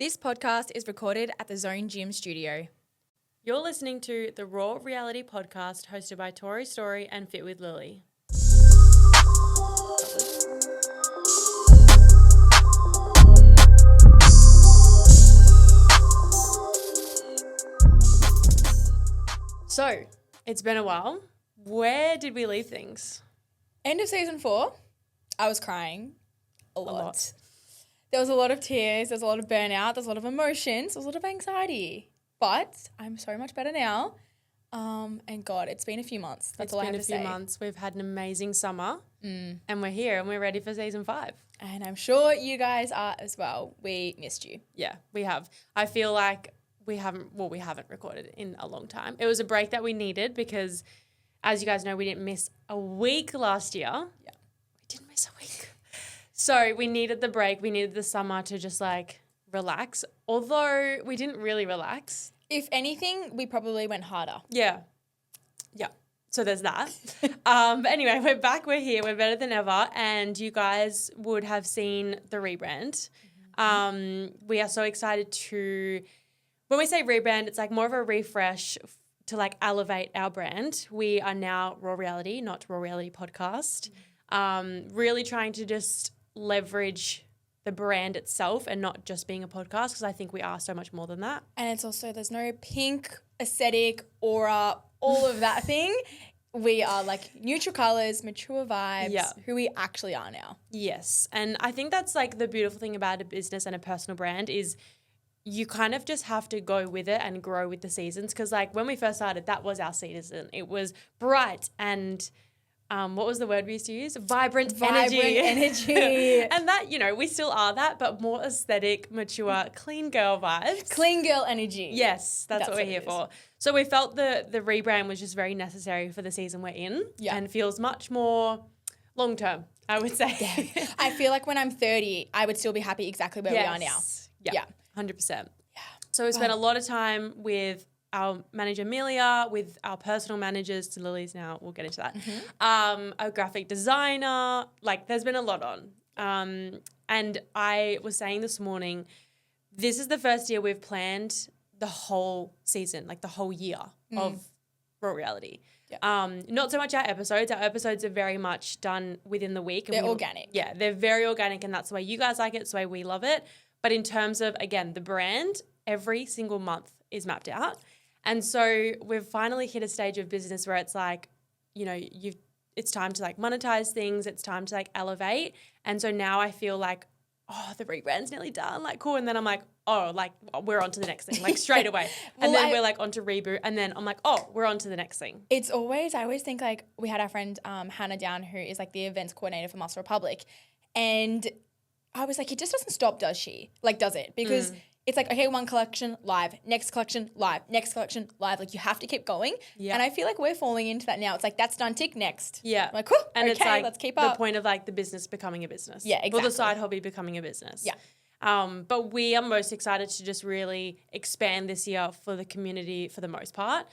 This podcast is recorded at the Zone Gym studio. You're listening to the Raw Reality Podcast hosted by Tori Story and Fit with Lily. So, it's been a while. Where did we leave things? End of season 4, I was crying a lot. There was a lot of tears, there was a lot of burnout, there was a lot of emotions, there was a lot of anxiety. But I'm so much better now. And God, it's been a few months. That's all I have to say. It's been a few months. We've had an amazing summer and we're here and we're ready for season 5. And I'm sure you guys are as well. We missed you. Yeah, we have. I feel like we haven't recorded in a long time. It was a break that we needed because, as you guys know, we didn't miss a week last year. Yeah. We didn't miss a week. So we needed the break. We needed the summer to just relax. Although we didn't really relax. If anything, we probably went harder. Yeah. So there's that. But anyway, we're back. We're here. We're better than ever. And you guys would have seen the rebrand. We are so excited to, when we say rebrand, it's more of a refresh to elevate our brand. We are now Raw Reality, not Raw Reality Podcast. Really trying to just leverage the brand itself and not just being a podcast, because I think we are so much more than that. And it's also, there's no pink, aesthetic, aura, all of that thing. We are neutral colours, mature vibes, who we actually are now. Yes. And I think that's the beautiful thing about a business and a personal brand is you kind of just have to go with it and grow with the seasons. Because when we first started, that was our season. It was bright and what was the word we used to use? Vibrant energy. And that, we still are that, but more aesthetic, mature, clean girl vibes. Clean girl energy. Yes, that's what we're here for. So we felt the rebrand was just very necessary for the season we're in and feels much more long-term, I would say. Yeah. I feel like when I'm 30, I would still be happy exactly where we are now. Yeah, 100%. Yeah. So we spent a lot of time with our manager, Amelia, with our personal managers, to Lily's now, we'll get into that, a graphic designer, there's been a lot on. And I was saying this morning, this is the first year we've planned the whole season, the whole year of Raw Reality. Yeah. Not so much our episodes. Our episodes are very much done within the week. They're organic. Yeah, they're very organic, and that's the way you guys like it, it's the way we love it. But in terms of, again, the brand, every single month is mapped out. And so we've finally hit a stage of business where it's it's time to monetize things. It's time to elevate. And so now I feel the rebrand's nearly done. Cool. And then I'm we're on to the next thing, straight away. And then we're on to reboot. And then I'm we're on to the next thing. I always think we had our friend Hannah down, who is the events coordinator for Muscle Republic. And I was it just doesn't stop, does she? Does it? Because it's okay, one collection, live, next collection, live, next collection, live. You have to keep going. Yeah. And I feel we're falling into that now. It's that's done, tick, next. Yeah. Cool, and okay, it's let's keep up. The point of the business becoming a business. Yeah, exactly. Or the side hobby becoming a business. Yeah. But we are most excited to just really expand this year for the community for the most part.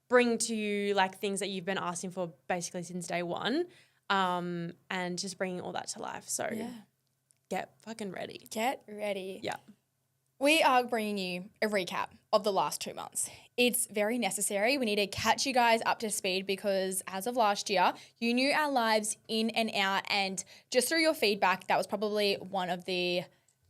Bring to you things that you've been asking for basically since day one. And just bringing all that to life. So get fucking ready. Get ready. Yeah. We are bringing you a recap of the last 2 months. It's very necessary. We need to catch you guys up to speed because as of last year, you knew our lives in and out, and just through your feedback, that was probably one of the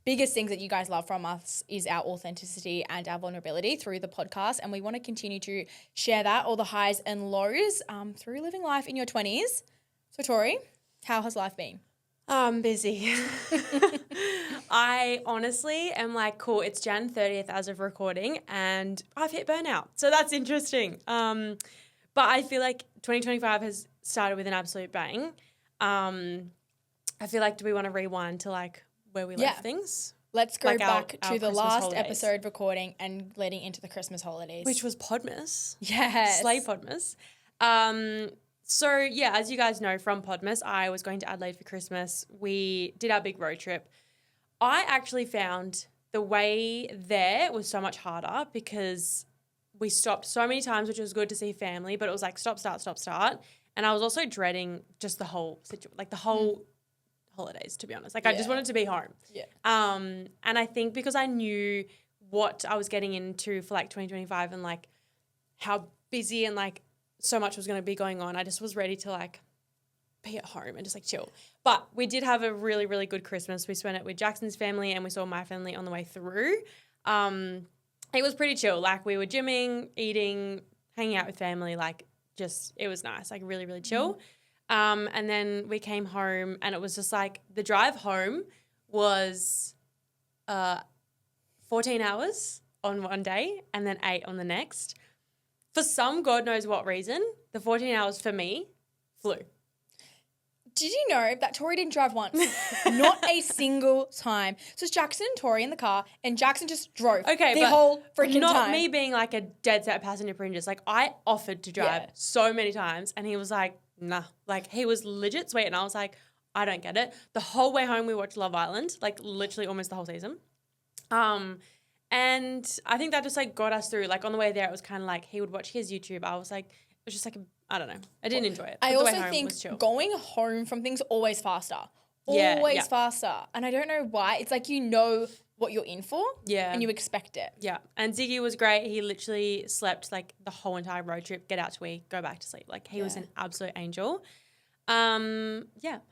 biggest things that you guys love from us is our authenticity and our vulnerability through the podcast, and we want to continue to share that, all the highs and lows through living life in your 20s. So Tori, how has life been? Busy. I honestly am cool, it's Jan 30th as of recording and I've hit burnout. So that's interesting. But I feel 2025 has started with an absolute bang. I feel do we want to rewind to where we left things? Let's go back to the Christmas last holidays. episode recording and leading into the Christmas holidays. Which was Podmas. Yes. Slay Podmas. So, yeah, as you guys know from Podmas, I was going to Adelaide for Christmas. We did our big road trip. I actually found the way there was so much harder because we stopped so many times, which was good to see family, but it was stop, start, stop, start. And I was also dreading just the whole situation, holidays, to be honest. Like I just wanted to be home. Yeah. And I think because I knew what I was getting into for like 2025 and like how busy and like so much was going to be going on, I just was ready to like be at home and just like chill. But we did have a really, really good Christmas. We spent it with Jackson's family and we saw my family on the way through. It was pretty chill. Like we were gymming, eating, hanging out with family, like just, it was nice, like really, really chill. And then we came home and it was just like the drive home was 14 hours on one day and then 8 on the next. For some God knows what reason, the 14 hours for me flew. Did you know that Tori didn't drive once? Not a single time. So it's Jackson and Tori in the car, and Jackson just drove the whole freaking not time. Me being like a dead set passenger princess. Like I offered to drive so many times, and he was like, nah. Like he was legit sweet, and I was like, I don't get it. The whole way home we watched Love Island, like literally almost the whole season. And I think that just like got us through. Like on the way there, it was kind of like he would watch his YouTube. I was like, it was just like I don't know. I didn't enjoy it. I also think going home from things always faster. Always faster. And I don't know why. It's like you know what you're in for and you expect it. Yeah. And Ziggy was great. He literally slept like the whole entire road trip, get out to eat, go back to sleep. Like he was an absolute angel. How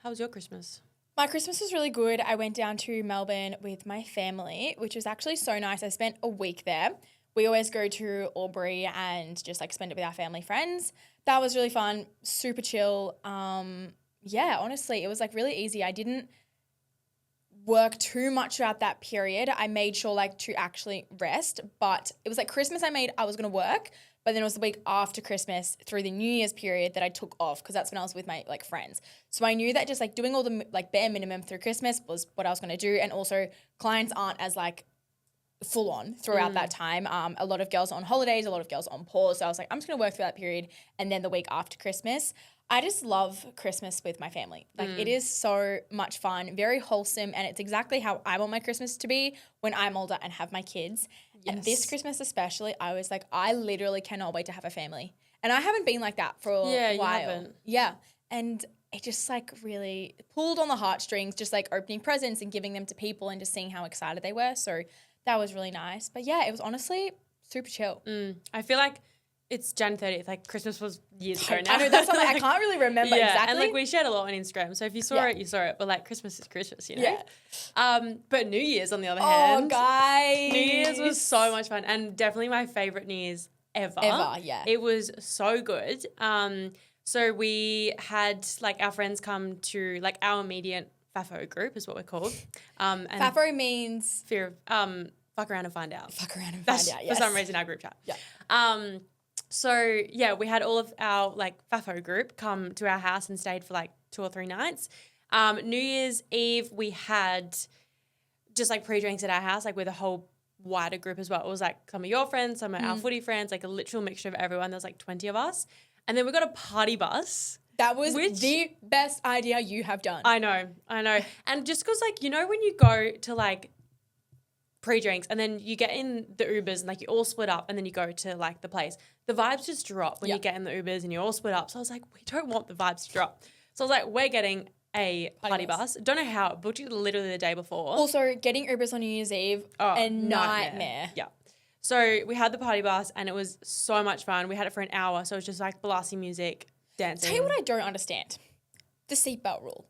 was your Christmas? My Christmas was really good. I went down to Melbourne with my family, which was actually so nice. I spent a week there. We always go to Albury and just like spend it with our family friends. That was really fun, super chill. Honestly, it was like really easy. I didn't work too much throughout that period. I made sure like to actually rest, but it was like Christmas I was going to work, but then it was the week after Christmas through the New Year's period that I took off because that's when I was with my like friends. So I knew that just like doing all the like bare minimum through Christmas was what I was going to do. And also clients aren't as like full on throughout that time. A lot of girls on holidays, a lot of girls on pause. So I was like, I'm just going to work through that period. And then the week after Christmas, I just love Christmas with my family. Like it is so much fun, very wholesome. And it's exactly how I want my Christmas to be when I'm older and have my kids. Yes. And this Christmas especially, I was like, I literally cannot wait to have a family. And I haven't been like that for a while. You haven't. Yeah. And it just like really pulled on the heartstrings, just like opening presents and giving them to people and just seeing how excited they were. So that was really nice. But yeah, it was honestly super chill. I feel like it's Jan 30th. Like Christmas was years ago now. I know, that's something I can't really remember exactly. And like we shared a lot on Instagram. So if you saw it, you saw it. But like Christmas is Christmas, you know? Yeah. But New Year's on the other hand. Oh, guys. New Year's was so much fun and definitely my favourite New Year's ever. Yeah. It was so good. So we had like our friends come to like our immediate FAFO group is what we're called. And FAFO means? Fear of fuck around and find out. Fuck around and find out, yes. For some reason our group chat. Yeah. So yeah, we had all of our like FAFO group come to our house and stayed for like 2 or 3 nights. New Year's Eve we had just like pre-drinks at our house, like with a whole wider group as well. It was like some of your friends, some of our footy friends, like a literal mixture of everyone. There was like 20 of us. And then we got a party bus. That was the best idea you have done. I know. And just because like, you know, when you go to like pre-drinks and then you get in the Ubers and like you all split up and then you go to like the place, the vibes just drop when you get in the Ubers and you all split up. So I was like, we don't want the vibes to drop. So I was like, we're getting a party bus. Don't know how. Booked it literally the day before. Also, getting Ubers on New Year's Eve, a nightmare. Yeah. So we had the party bus and it was so much fun. We had it for an hour. So it was just like blasting music, dancing. Tell you what I don't understand. The seatbelt rule.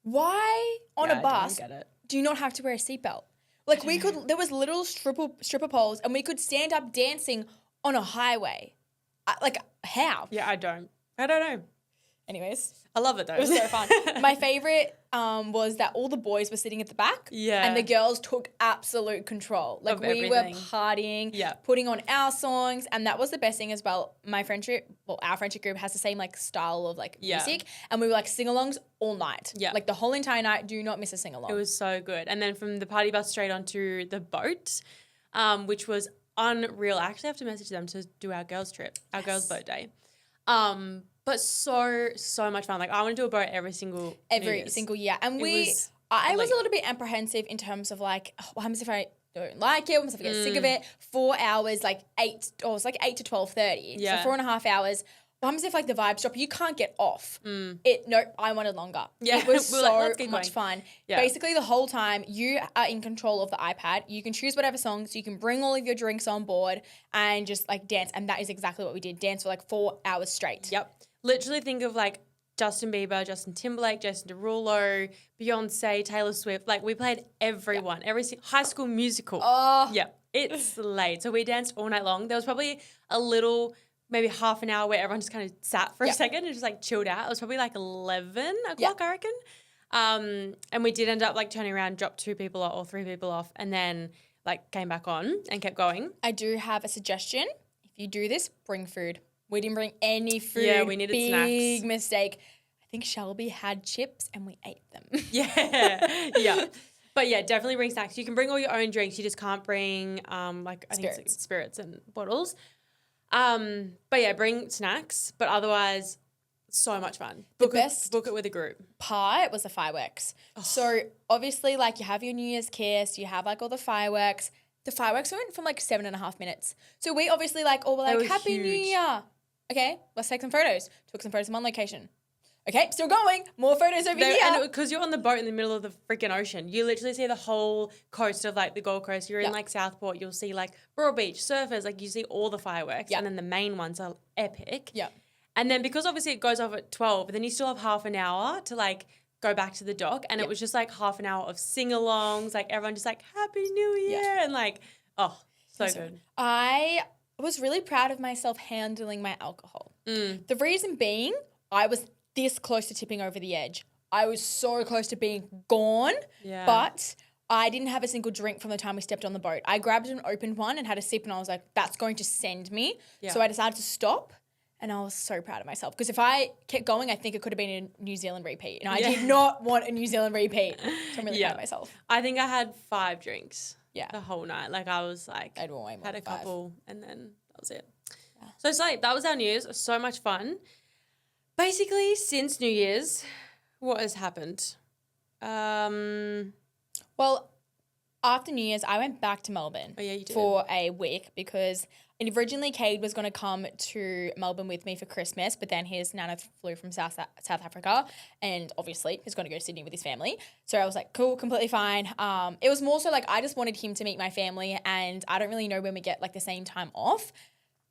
Why on a bus do you not have to wear a seatbelt? Like there was little stripper poles and we could stand up dancing on a highway. Like how? Yeah, I don't know. Anyways. I love it though. It was so fun. My favourite was that all the boys were sitting at the back and the girls took absolute control. Like we were partying, putting on our songs, and that was the best thing as well. Our friendship group has the same like style of like music, and we were like sing-alongs all night. Yeah. Like the whole entire night, do not miss a sing-along. It was so good. And then from the party bus straight onto the boat, which was unreal. I actually have to message them to do our girls trip, our girls boat day. But so much fun. Like I want to do a boat every single year. And I was a little bit apprehensive in terms of like, what happens if I don't like it? What happens if I get sick of it? 4 hours, like 8 to 12:30. Yeah. So 4.5 hours. what happens if like the vibes drop? You can't get off. I wanted longer. Yeah, It was we were like, so let's keep much going. fun. Yeah. Basically, the whole time you are in control of the iPad. You can choose whatever songs. You can bring all of your drinks on board and just like dance. And that is exactly what we did. Dance for like 4 hours straight. Yep. Literally think of like Justin Bieber, Justin Timberlake, Jason Derulo, Beyonce, Taylor Swift. Like we played everyone, High School Musical. Oh. Yeah, it's late. So we danced all night long. There was probably a little, maybe half an hour where everyone just kind of sat for a second and just like chilled out. It was probably like 11 o'clock, I reckon. And we did end up like turning around, dropped 2 people or 3 people off, and then like came back on and kept going. I do have a suggestion. If you do this, bring food. We didn't bring any food. Yeah, we needed snacks. Big mistake. I think Shelby had chips and we ate them. Yeah. But yeah, definitely bring snacks. You can bring all your own drinks. You just can't bring I think it's like spirits and bottles. But yeah, bring snacks. But otherwise, so much fun. Book it with a group. Part was the fireworks. Oh. So obviously, like you have your New Year's kiss, you have like all the fireworks. The fireworks went from like 7.5 minutes. So we obviously like all were like, Happy New Year. Okay, let's take some photos. Took some photos from one location. Okay, still going. More photos over here. And because you're on the boat in the middle of the freaking ocean, you literally see the whole coast of like the Gold Coast. You're in like Southport. You'll see like Broad Beach, surfers. Like you see all the fireworks. And then the main ones are epic. Yeah. And then because obviously it goes off at 12, but then you still have half an hour to like go back to the dock. And it was just like half an hour of sing-alongs. Like everyone just like, Happy New Year. And like, oh, so good. I was really proud of myself handling my alcohol. The reason being, I was this close to tipping over the edge. I was so close to being gone, but I didn't have a single drink from the time we stepped on the boat. I grabbed an open one and had a sip and I was like, that's going to send me. Yeah. So I decided to stop and I was so proud of myself because if I kept going, I think it could have been a New Zealand repeat. And I did not want a New Zealand repeat. So I'm really proud of myself. I think I had 5 drinks the whole night. Like I was like, I'd way more had a than 5. couple and then that was it. Yeah. So it's like, that was our New Year's. So much fun. Basically, since New Year's, what has happened? Well, after New Year's, I went back to Melbourne for a week because originally Cade was going to come to Melbourne with me for Christmas, but then his nana flew from South Africa and obviously he's going to go to Sydney with his family. So I was like, cool, completely fine. It was more so like I just wanted him to meet my family and I don't really know when we get like the same time off.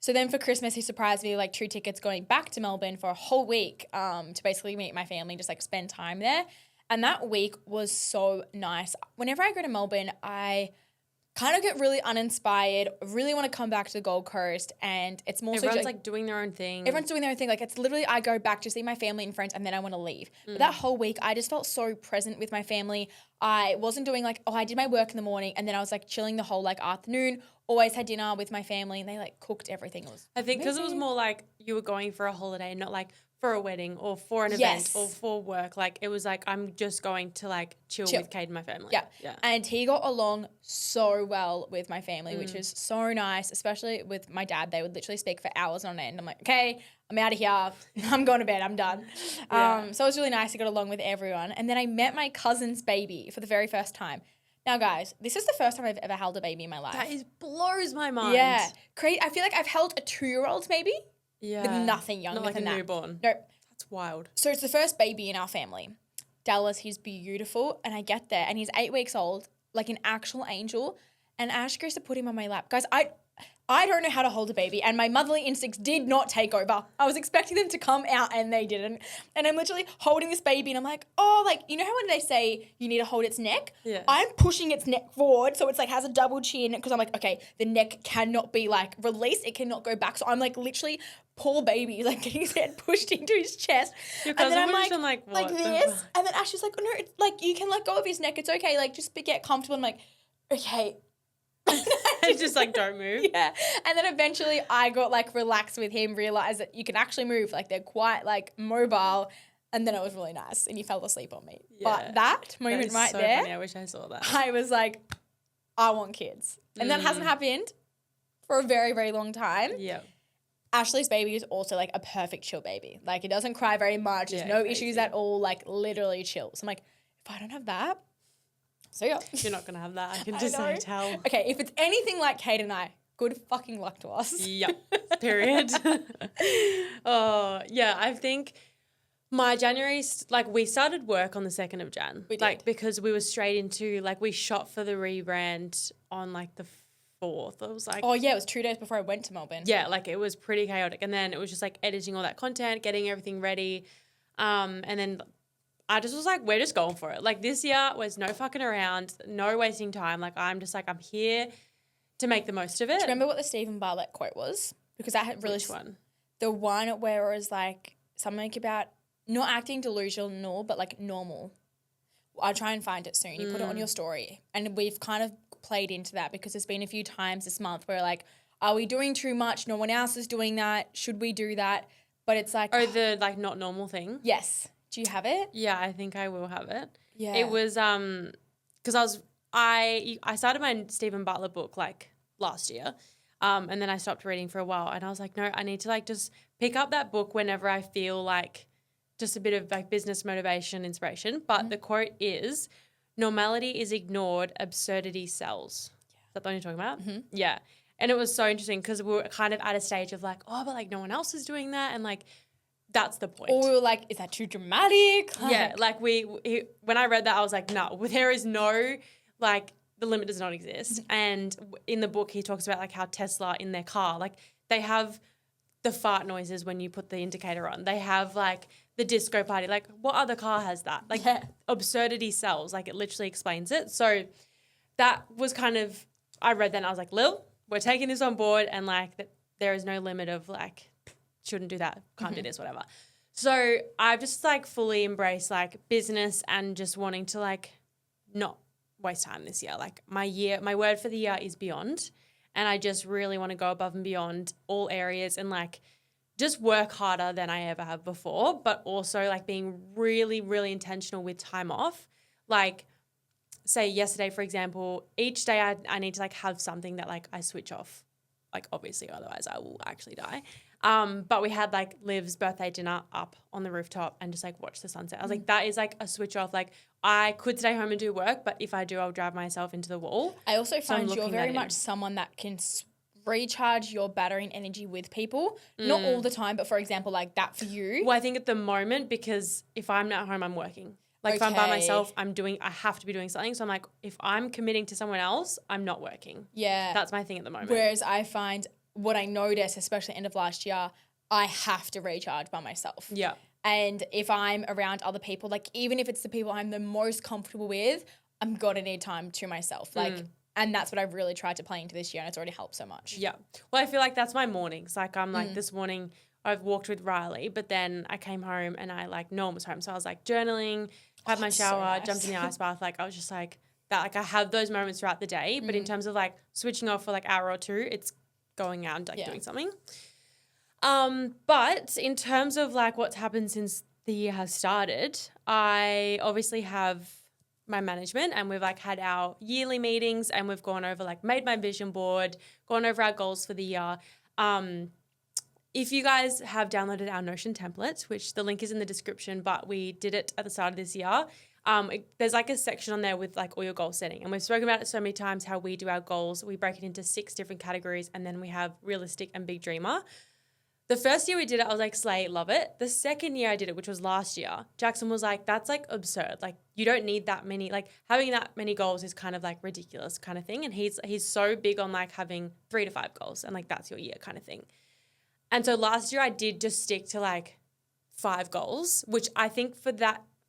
So then for Christmas, he surprised me like 2 tickets going back to Melbourne for a whole week to basically meet my family, just like spend time there. And that week was so nice. Whenever I go to Melbourne, I kind of get really uninspired, really want to come back to the Gold Coast and it's more everyone's like doing their own thing. Everyone's doing their own thing. Like it's literally I go back to see my family and friends and then I want to leave. But that whole week, I just felt so present with my family. I wasn't doing like, I did my work in the morning and then I was like chilling the whole like afternoon. Always had dinner with my family and they like cooked everything. I think because it was more like you were going for a holiday, not like for a wedding or for an event or for work. Like it was like I'm just going to like chill. With Cade and my family. Yeah. And he got along so well with my family, which is so nice, especially with my dad. They would literally speak for hours on end. I'm like, okay, I'm out of here. I'm going to bed. I'm done. So it was really nice to get along with everyone. And then I met my cousin's baby for the very first time. Now, guys, this is the first time I've ever held a baby in my life. That blows my mind. Yeah. I feel like I've held a 2-year-old maybe. Yeah. But nothing younger than that. Not like a newborn. Nope. That's wild. So it's the first baby in our family. Dallas, he's beautiful. And I get there and he's 8 weeks old, like an actual angel. And Ash goes to put him on my lap. Guys, I don't know how to hold a baby and my motherly instincts did not take over. I was expecting them to come out and they didn't. And I'm literally holding this baby and I'm like, oh, like, you know how when they say you need to hold its neck? Yeah. I'm pushing its neck forward so it's like has a double chin because I'm like, okay, the neck cannot be like released. It cannot go back. So I'm like literally poor baby, like getting his head pushed into his chest. Your cousin and then I'm like this. And then Ash is like, oh no, it's like you can let go of his neck. It's okay. Like just get comfortable. I'm like, okay. It's just like, don't move. Yeah. And then eventually I got like relaxed with him, realized that you can actually move. Like they're quite like mobile. And then it was really nice. And he fell asleep on me. Yeah. But that moment right so there. Funny. I wish I saw that. I was like, I want kids. And that hasn't happened for a very, very long time. Yeah. Ashley's baby is also like a perfect chill baby. Like it doesn't cry very much. There's no issues at all. Like literally chill. So I'm like, if I don't have that, so yeah. You're not going to have that. I can just tell. Okay, if it's anything like Cade and I, good fucking luck to us. Yep. Period. Oh, yeah. I think my January, like we started work on the 2nd of Jan. We did. Like because we were straight into, like we shot for the rebrand on like the 4th. It was like. Oh, yeah. It was 2 days before I went to Melbourne. Yeah. Like it was pretty chaotic. And then it was just like editing all that content, getting everything ready. And then I just was like, we're just going for it. Like this year was no fucking around, no wasting time. Like I'm just like, I'm here to make the most of it. Do you remember what the Stephen Bartlett quote was? Because that had really... Which one? The one where it was like something about not acting delusional, but like normal. I'll try and find it soon. You put it on your story. And we've kind of played into that because there's been a few times this month where like, are we doing too much? No one else is doing that. Should we do that? But it's like... Oh, the like not normal thing? Yes. Do you have it? Yeah, I think I will have it. Yeah. It was because I started my Stephen Bartlett book like last year. And then I stopped reading for a while and I was like, no, I need to like just pick up that book whenever I feel like just a bit of like business motivation, inspiration. But the quote is, normality is ignored, absurdity sells. Yeah. Is that the one you're talking about? Mm-hmm. Yeah. And it was so interesting because we were kind of at a stage of like, oh, but like no one else is doing that. And like, that's the point. Or we were like, is that too dramatic? Yeah, like when I read that, I was like, no, there is no, like, the limit does not exist. And in the book, he talks about like how Tesla in their car, like they have the fart noises when you put the indicator on. They have like the disco party. Like what other car has that? Like absurdity sells. Like it literally explains it. So that was kind of, I read that and I was like, Lil, we're taking this on board and like there is no limit of like, shouldn't do that, can't do this, whatever. So I've just like fully embraced like business and just wanting to like not waste time this year. Like my word for the year is beyond. And I just really want to go above and beyond all areas and like just work harder than I ever have before, but also like being really, really intentional with time off. Like say yesterday, for example, each day I need to like have something that like I switch off. Like obviously otherwise I will actually die. But we had like Liv's birthday dinner up on the rooftop and just like watch the sunset. I was like, that is like a switch off. Like I could stay home and do work, but if I do, I'll drive myself into the wall. I also find you're very much someone that can recharge your battery and energy with people. Not all the time, but for example, like that for you. Well, I think at the moment, because if I'm not home, I'm working. Like if I'm by myself, I have to be doing something. So I'm like, if I'm committing to someone else, I'm not working. Yeah. That's my thing at the moment. Whereas I find what I noticed, especially end of last year, I have to recharge by myself. Yeah. And if I'm around other people, like even if it's the people I'm the most comfortable with, I'm gonna need time to myself. Like, and that's what I've really tried to play into this year and it's already helped so much. Yeah. Well, I feel like that's my mornings. Like I'm like this morning I've walked with Riley, but then I came home and I like no one was home. So I was like journaling, had my shower, so nice. Jumped in the ice bath. Like I was just like that, like I have those moments throughout the day, but in terms of like switching off for like hour or two, it's going out and like doing something. But in terms of like what's happened since the year has started, I obviously have my management and we've like had our yearly meetings and we've gone over like made my vision board, gone over our goals for the year. If you guys have downloaded our Notion templates, which the link is in the description, but we did it at the start of this year, there's like a section on there with like all your goal setting. And we've spoken about it so many times how we do our goals. We break it into 6 different categories and then we have realistic and big dreamer. The first year we did it, I was like, slay, love it. The second year I did it, which was last year, Jackson was like, that's like absurd. Like you don't need that many, like having that many goals is kind of like ridiculous kind of thing. And he's so big on like having 3 to 5 goals and like that's your year kind of thing. And so last year I did just stick to like 5 goals, which I think for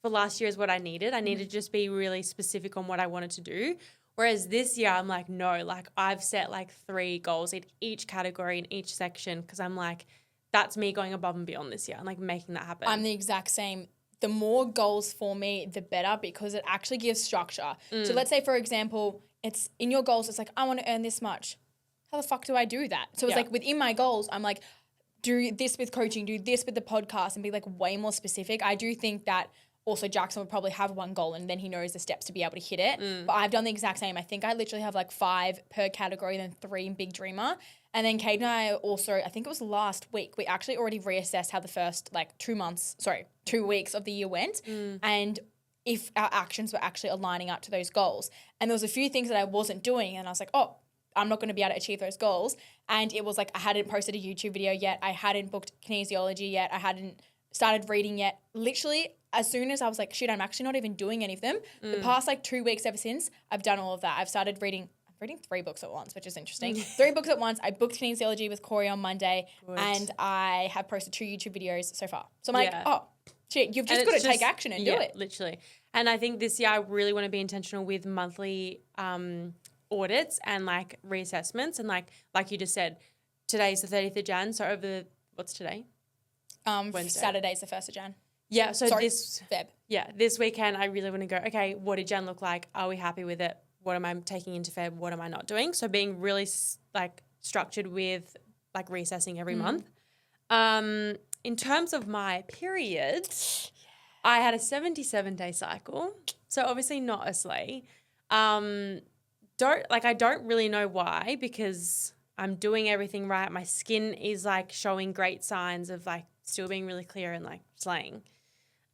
last year is what I needed. I needed to just be really specific on what I wanted to do. Whereas this year I'm like, no, like I've set like 3 goals in each category in each section because I'm like, that's me going above and beyond this year and like making that happen. I'm the exact same. The more goals for me, the better because it actually gives structure. So let's say, for example, it's in your goals, it's like, I want to earn this much. How the fuck do I do that? So it's like within my goals, I'm like, do this with coaching, do this with the podcast and be like way more specific. I do think that also Jackson would probably have 1 goal and then he knows the steps to be able to hit it. But I've done the exact same. I think I literally have like 5 per category, then 3 in Big Dreamer. And then Kate and I also, I think it was last week, we actually already reassessed how the first like 2 weeks of the year went and if our actions were actually aligning up to those goals. And there was a few things that I wasn't doing and I was like, oh, I'm not going to be able to achieve those goals. And it was like I hadn't posted a YouTube video yet. I hadn't booked kinesiology yet. I hadn't started reading yet. Literally, as soon as I was like, shit, I'm actually not even doing any of them. The past like 2 weeks ever since, I've done all of that. I've started reading 3 books at once, which is interesting. 3 books at once. I booked kinesiology with Corey on Monday and I have posted 2 YouTube videos so far. So I'm like, oh, shit, you've just got to take action and do it. Literally. And I think this year I really want to be intentional with monthly audits and like reassessments. And like you just said, today's the 30th of Jan. So what's today? Saturday's the 1st of Jan. Yeah. So Feb. Yeah. This weekend I really want to go, okay, what did Jan look like? Are we happy with it? What am I taking into Feb? What am I not doing? So being really like structured with like reassessing every month. In terms of my period, I had a 77-day cycle. So obviously not a sleigh. I don't really know why, because I'm doing everything right. My skin is like showing great signs of like still being really clear and like slaying.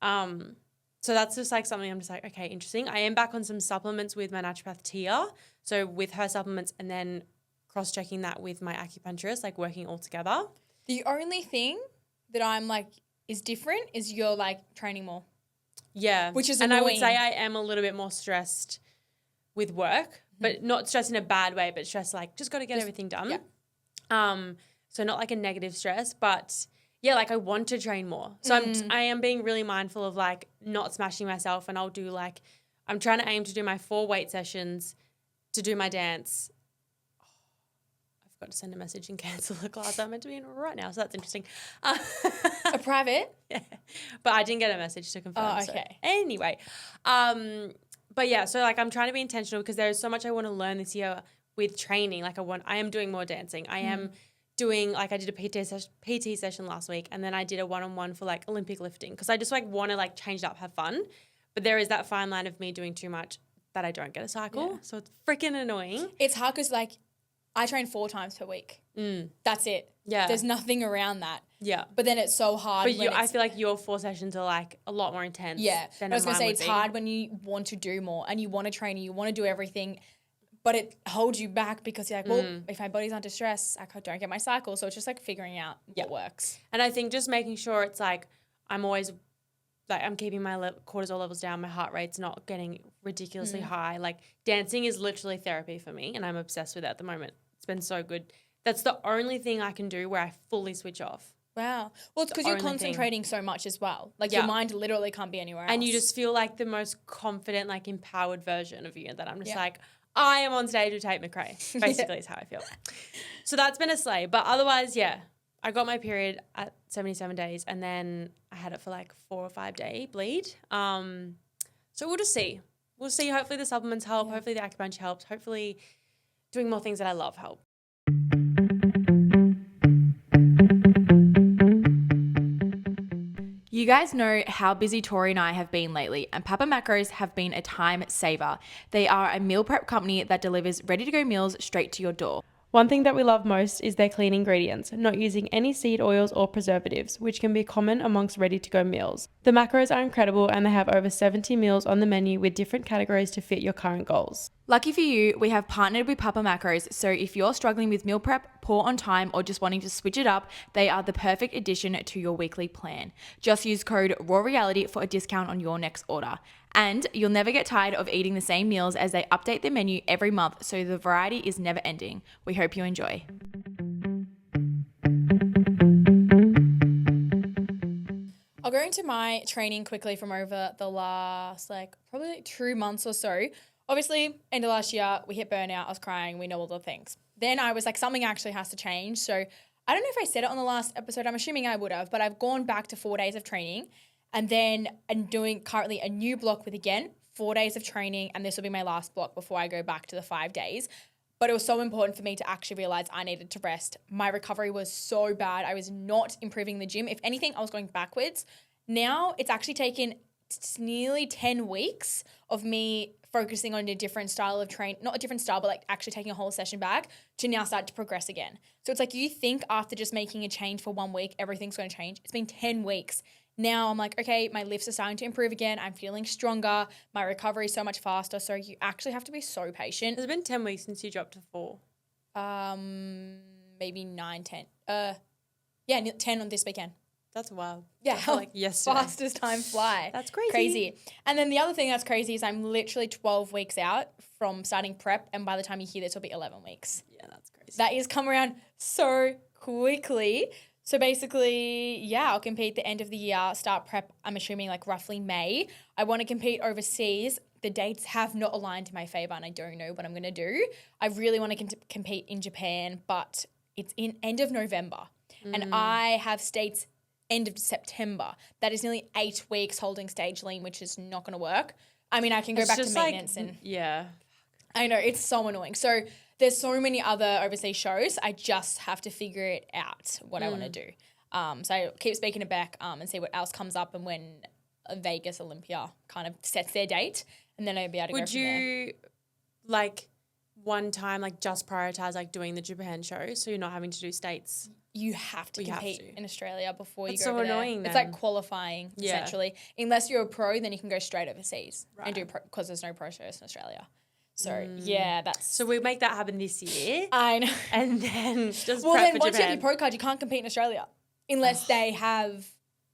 So that's just like something I'm just like, okay, interesting. I am back on some supplements with my naturopath Tia. So with her supplements and then cross-checking that with my acupuncturist, like working all together. The only thing that I'm like is different is you're like training more. Yeah. Which is annoying. And I would say I am a little bit more stressed with work, but not stressed in a bad way, but stressed like just got to get everything done. Yeah. So not like a negative stress, but yeah, like I want to train more. So I am being really mindful of like not smashing myself, and I'll do like, I'm trying to aim to do my 4 weight sessions to do my dance. Oh, I forgot to send a message and cancel the class I'm meant to be in right now. So that's interesting. A private? Yeah. But I didn't get a message to confirm. Oh, okay. So anyway, but yeah, so like I'm trying to be intentional because there's so much I want to learn this year with training. Like I am doing more dancing. I am doing like I did a PT session last week, and then I did a one-on-one for like Olympic lifting because I just like want to like change it up, have fun. But there is that fine line of me doing too much that I don't get a cycle. Yeah. So it's freaking annoying. It's hard because like I train 4 times per week. That's it. Yeah. There's nothing around that. Yeah. But then it's so hard. But I feel like your 4 sessions are like a lot more intense. Yeah. Than I was going to say it's be. hard when you want to do more and you want to train and you want to do everything, but it holds you back because you're like, well, if my body's under stress, I don't get my cycle. So it's just like figuring out what works. And I think just making sure it's like I'm always like I'm keeping my cortisol levels down, my heart rate's not getting ridiculously high. Like dancing is literally therapy for me, and I'm obsessed with it at the moment. It's been so good. That's the only thing I can do where I fully switch off. Wow. Well, it's because you're concentrating so much as well. Like your mind literally can't be anywhere else. And you just feel like the most confident, like empowered version of you that I'm just like, I am on stage with Tate McRae, basically is how I feel. So that's been a slay. But otherwise, yeah, I got my period at 77 days and then I had it for like 4 or 5 day bleed. So we'll just see. We'll see. Hopefully the supplements help. Hopefully the acupuncture helps. Hopefully doing more things that I love help. You guys know how busy Tori and I have been lately, and Papa Macros have been a time saver. They are a meal prep company that delivers ready-to-go meals straight to your door. One thing that we love most is their clean ingredients, not using any seed oils or preservatives, which can be common amongst ready-to-go meals. The macros are incredible and they have over 70 meals on the menu with different categories to fit your current goals. Lucky for you, we have partnered with Papa Macros, so if you're struggling with meal prep, poor on time, or just wanting to switch it up, they are the perfect addition to your weekly plan. Just use code RAWREALITY for a discount on your next order. And you'll never get tired of eating the same meals as they update their menu every month, so the variety is never ending. We hope you enjoy. I'll go into my training quickly from over the last probably 2 months or so. Obviously, end of last year, we hit burnout. I was crying. We know all the things. Then I was like, something actually has to change. So I don't know if I said it on the last episode. I'm assuming I would have, but I've gone back to 4 days of training. And then I'm doing currently a new block with, again, 4 days of training. And this will be my last block before I go back to the 5 days. But it was so important for me to actually realize I needed to rest. My recovery was so bad. I was not improving the gym. If anything, I was going backwards. Now it's actually taken nearly 10 weeks of me focusing on a different style of train, not a different style, but like actually taking a whole session back to now start to progress again. So it's like you think after just making a change for 1 week, everything's going to change. It's been 10 weeks. Now I'm like, okay, my lifts are starting to improve again. I'm feeling stronger. My recovery is so much faster. So you actually have to be so patient. It's been 10 weeks since you dropped to 4. Maybe 9, 10. 10 on this weekend. That's wild. Yeah, how like yesterday. Fast as time fly. That's crazy. Crazy. And then the other thing that's crazy is I'm literally 12 weeks out from starting prep, and by the time you hear this, it'll be 11 weeks. Yeah, that's crazy. That is come around so quickly. So basically, yeah, I'll compete the end of the year, start prep, I'm assuming like roughly May. I want to compete overseas. The dates have not aligned to my favor, and I don't know what I'm going to do. I really want to compete in Japan, but it's in end of November. And I have states end of September. That is nearly 8 weeks holding stage lean, which is not going to work. I mean, I can go back to maintenance and yeah. I know, it's so annoying. So there's so many other overseas shows. I just have to figure it out what I want to do. So I keep speaking to Beck and see what else comes up and when Vegas Olympia kind of sets their date, and then I'll be able to go from there. Would you like one time like just prioritize like doing the Japan show so you're not having to do states? You have to compete in Australia before you go so over annoying there. then. It's like qualifying essentially. Unless you're a pro, then you can go straight overseas and do because there's no pro shows in Australia. So yeah, that's So we make that happen this year. I know. And then just well, prep then for once you Japan. have your pro card, you can't compete in Australia unless they have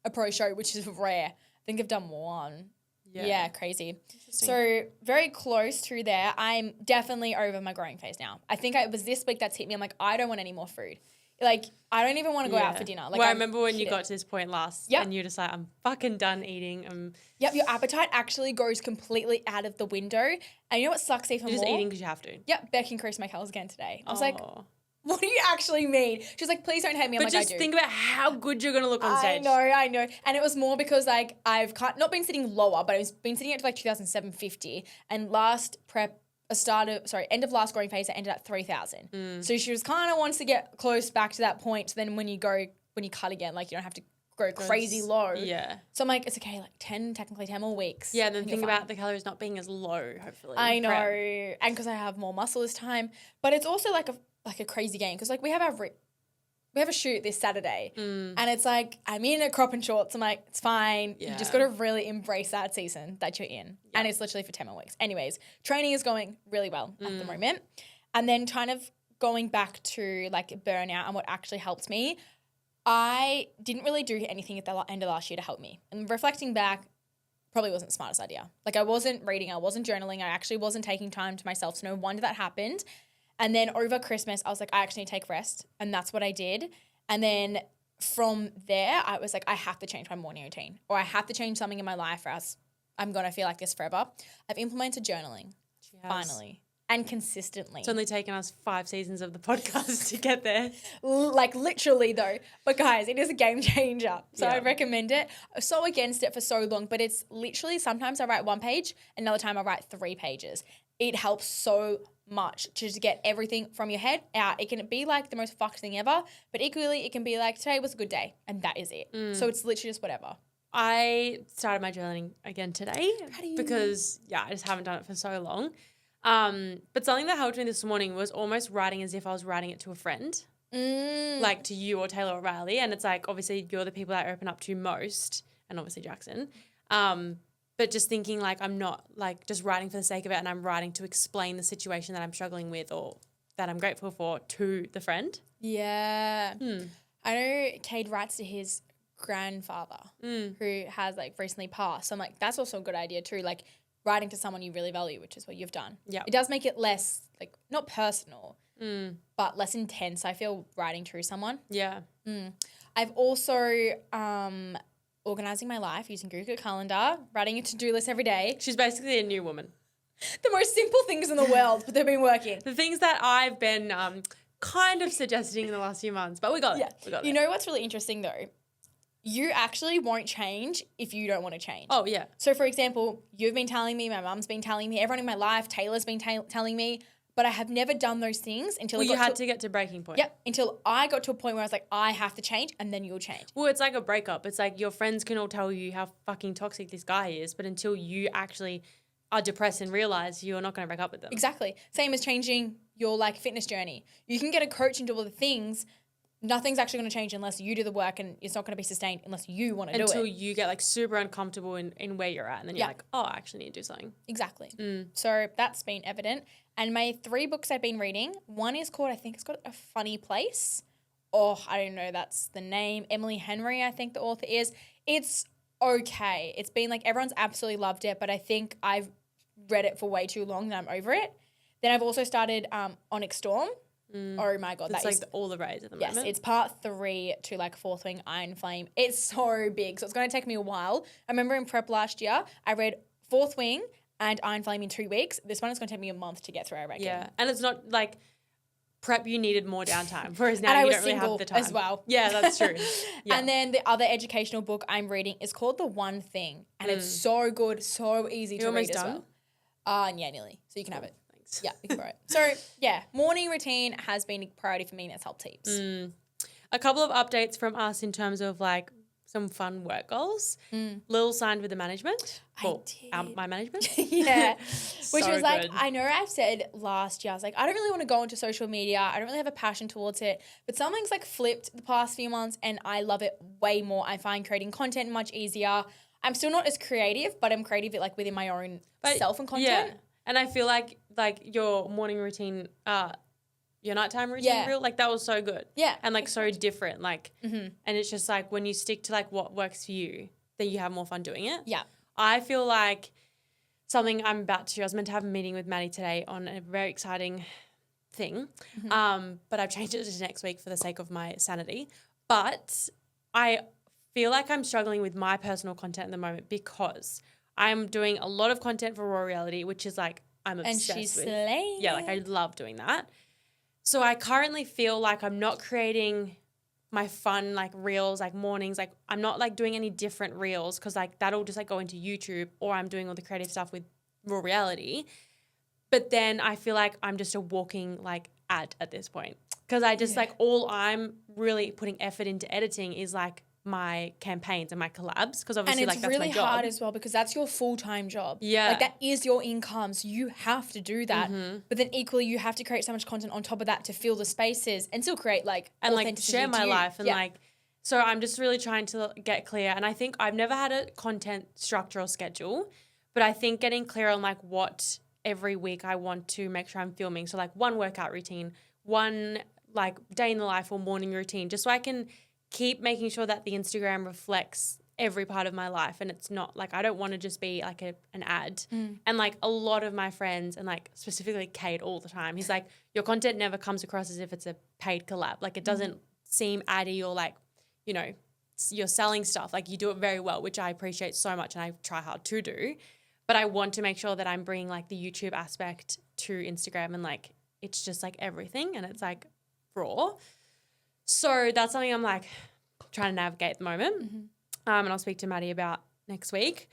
a pro show, which is rare. I think I've done one. Yeah, crazy. So very close through there. I'm definitely over my growing phase now. I think it was this week that's hit me. I'm like, I don't want any more food. Like, I don't even want to go out for dinner. Like, well, I remember when you got to this point last Yep. and you're just like, I'm fucking done eating. Yep, your appetite actually goes completely out of the window. And you know what sucks even You're just more? eating because you have to. Yep, Beck increased my calories again today. I was like, what do you actually mean? She's like, please don't hate me. I'm But like, just I do. think about how good you're going to look on stage. I know. And it was more because like I've not been sitting lower, but I've been sitting at like 2,750. And last prep, end of last growing phase, I ended at 3,000. So she was kind of wants to get close back to that point. So then when you cut again, like you don't have to go crazy low. Yeah. So I'm like, it's okay, like technically 10 more weeks. Yeah, and then think about the calories not being as low, hopefully. I know. And because I have more muscle this time. But it's also like a crazy game because like we have a shoot this Saturday and it's like I'm in a crop and shorts. I'm like, it's fine. You just got to really embrace that season that you're in. And it's literally for 10 more weeks. Anyways, training is going really well at the moment. And then kind of going back to like burnout and what actually helped me, I didn't really do anything at the end of last year to help me. And reflecting back, probably wasn't the smartest idea. Like I wasn't reading, I wasn't journaling, I actually wasn't taking time to myself. So no wonder that happened. And then over Christmas, I was like, I actually need to take rest. And that's what I did. And then from there, I was like, I have to change my morning routine or I have to change something in my life or else I'm going to feel like this forever. I've implemented journaling finally and consistently. It's only taken us 5 seasons of the podcast to get there. Like literally though. But guys, it is a game changer. So I recommend it. I was so against it for so long, but it's literally sometimes I write 1 page, another time I write 3 pages. It helps so much to just get everything from your head out. It can be like the most fucked thing ever, but equally it can be like today was a good day and that is it. So it's literally just whatever. I started my journaling again today because I just haven't done it for so long. But something that helped me this morning was almost writing as if I was writing it to a friend, like to you or Taylor or Riley. And it's like, obviously you're the people that I open up to most and obviously Jackson. But just thinking like I'm not like just writing for the sake of it and I'm writing to explain the situation that I'm struggling with or that I'm grateful for to the friend. Yeah. I know Cade writes to his grandfather who has like recently passed. So I'm like, that's also a good idea too. Like writing to someone you really value, which is what you've done. Yeah. It does make it less like not personal, but less intense. I feel writing to someone. Yeah. I've also organizing my life using Google Calendar, writing a to-do list every day. She's basically a new woman. The most simple things in the world, but they've been working. The things that I've been kind of suggesting in the last few months, but we got it. We got it. You know what's really interesting though? You actually won't change if you don't want to change. Oh, yeah. So, for example, you've been telling me, my mum's been telling me, everyone in my life, Taylor's been telling me, but I have never done those things until you had to get to breaking point. Yep, until I got to a point where I was like, I have to change, and then you'll change. Well, it's like a breakup. It's like your friends can all tell you how fucking toxic this guy is, but until you actually are depressed and realize you're not going to break up with them. Exactly. Same as changing your like fitness journey. You can get a coach and do all the things, nothing's actually going to change unless you do the work, and it's not going to be sustained unless you want to do it. Until you get like super uncomfortable in where you're at, and then you're like, oh, I actually need to do something. Exactly. So that's been evident. And my 3 books I've been reading, one is called, I think it's called A Funny Place. Oh, I don't know, that's the name. Emily Henry, I think the author is. It's okay. It's been like, everyone's absolutely loved it, but I think I've read it for way too long and I'm over it. Then I've also started Onyx Storm. Oh my God. It's like all the rage at the moment. Yes, it's part 3 to like Fourth Wing Iron Flame. It's so big, so it's going to take me a while. I remember in prep last year, I read Fourth Wing and Iron Flame in 2 weeks. This one is going to take me a month to get through, I reckon. Yeah, and it's not like prep, you needed more downtime, whereas now and you don't really have the time. as well. Yeah, that's true. Yeah. And then the other educational book I'm reading is called The One Thing, and it's so good, so easy to read as well. Yeah, nearly. So you can have it. Yeah, you can borrow it. So, yeah, morning routine has been a priority for me, and that's helped heaps. A couple of updates from us in terms of like some fun work goals. Lil signed with the management. My management. Yeah. Which was like, good. I know I've said last year, I was like, I don't really want to go into social media. I don't really have a passion towards it. But something's like flipped the past few months, and I love it way more. I find creating content much easier. I'm still not as creative, but I'm creative like within my own self and content. Yeah. And I feel like your morning routine, your nighttime routine reel, like that was so good. Yeah. And like so different. Like, and it's just like when you stick to like what works for you, then you have more fun doing it. Yeah. I feel like something I was meant to have a meeting with Maddie today on a very exciting thing. But I've changed it to next week for the sake of my sanity. But I feel like I'm struggling with my personal content at the moment because I'm doing a lot of content for Raw Reality, which is like I'm obsessed with. And she's slaying. Yeah, like I love doing that. So I currently feel like I'm not creating my fun like reels, like mornings. Like I'm not like doing any different reels because like that'll just like go into YouTube, or I'm doing all the creative stuff with Raw Reality. But then I feel like I'm just a walking like ad at this point because I just like all I'm really putting effort into editing is like my campaigns and my collabs because obviously like that's my job. And it's really hard as well because that's your full-time job. Yeah. Like that is your income, so you have to do that. But then equally you have to create so much content on top of that to fill the spaces and still create like and like share my life and like so I'm just really trying to get clear, and I think I've never had a content structure or schedule, but I think getting clear on like what every week I want to make sure I'm filming. So like one workout routine, one like day in the life or morning routine, just so I can keep making sure that the Instagram reflects every part of my life, and it's not like I don't want to just be like an ad. And like a lot of my friends and like specifically Kate all the time, he's like, your content never comes across as if it's a paid collab. Like it doesn't seem addy or like, you know, you're selling stuff. Like you do it very well, which I appreciate so much and I try hard to do. But I want to make sure that I'm bringing like the YouTube aspect to Instagram, and like it's just like everything and it's like raw. So that's something I'm like trying to navigate at the moment. And I'll speak to Maddie about next week.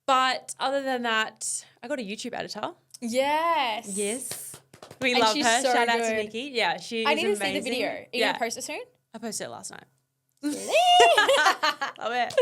But other than that, I got a YouTube editor. Yes. We love her. So Shout out good. to Nikki. Yeah, she I is need amazing. to see the video. Are you going to post it soon? I posted it last night. Love it.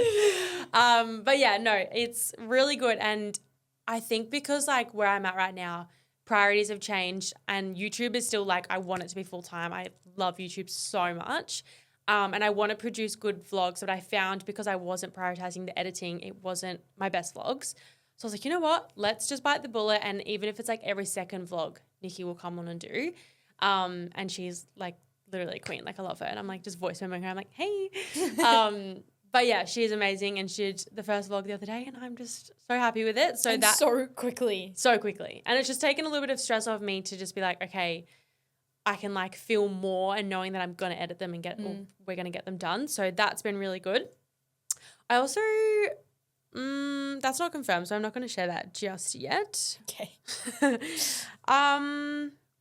But yeah, no, it's really good. And I think because like where I'm at right now, priorities have changed, and YouTube is still like, I want it to be full time. I love YouTube so much. And I want to produce good vlogs, but I found because I wasn't prioritizing the editing, it wasn't my best vlogs. So I was like, you know what? Let's just bite the bullet. And even if it's like every second vlog, Nikki will come on and do. And she's like literally a queen. Like I love her. And I'm like just voice memoing her. I'm like, hey. But yeah, she's amazing, and she did the first vlog the other day, and I'm just so happy with it. So quickly. And it's just taken a little bit of stress off me to just be like, okay, I can like feel more and knowing that I'm going to edit them and we're going to get them done. So that's been really good. I also, that's not confirmed, so I'm not going to share that just yet. Okay.